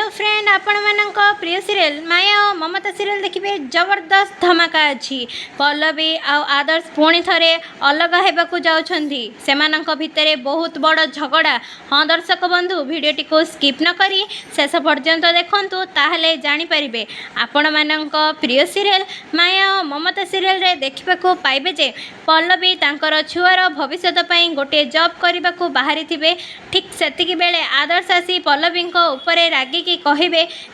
Friend आपण मानक प्रिय सीरियल माया और ममता सीरियल देखिए जबरदस्त धमाका अच्छी पल्लवी आदर्श पुणी थे अलग होगा जाऊँगी से भितर बहुत बड़ झगड़ा। हाँ दर्शक बंधु भिडटी को स्किप न करी शेष पर्यंत देखूँ ताहले जानीपारे आपण मानक प्रिय सीरियल माया और ममता सीरियल रे देखा पाइबे जे पल्लवी तांकर छुआर भविष्य गोटे जॉब करने को बाहरी थे ठीक सेतिकी बेले आदर्श आसी पल्लवी उपरे रागिकी कहे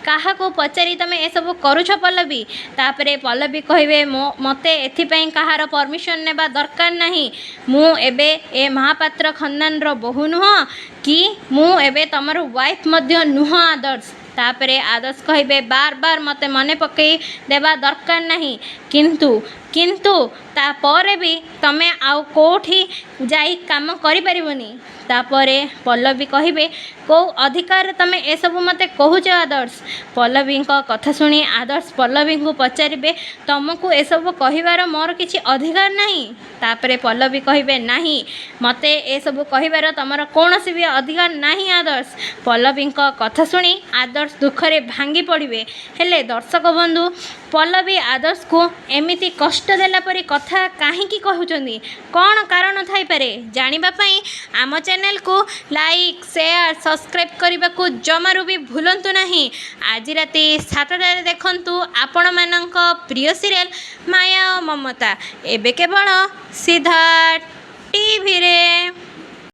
क्या पचारि तुम ए सब करुछ पल्लवी तापरे पल्लवी कहे मते एथिपाई कहार परमिशन नेबा दरकार नहीं मु एबे ए महापात्र खानदान रो बहु नुह कि मु एबे तमर वाइफ मध्य नुह आदर्श तापरे आदर्श कहे बार बार मते मने पकई देबा दरकार नहीं किंतु किंतु तापर भी तमे आउ कोठी जाई काम करि परिबनी तापरे पल्लवी कहे कौ अधिकार तमे ए सब मते कहूच आदर्श पल्लवी कथा शुणी आदर्श पल्लवी को पचारे तुमको ए सब कहिबार मोर किछि अधिकार नहीं तापरे पल्लवी कहे नहीं मते ए सब कहिबार तमर कौनसी भी अधिकार नहीं आदर्श पल्लवी कथा शुणी आदर्श दुखरे भांगी पड़े हेले दर्शक बंधु पल्लवी आदर्श को एमिति कष्ट देला परी कथा कहीं कहउचंदी कौन कारण थाई पारे जानिबा पई आम चैनल को लाइक शेयर सब्सक्राइब करने को जमारू भी भूलंतु नहीं। आज राति 7टारे देखंतु आपण मानक प्रिय सीरियल माया और ममता एबे केवल सिद्धार्थ टीवी रे।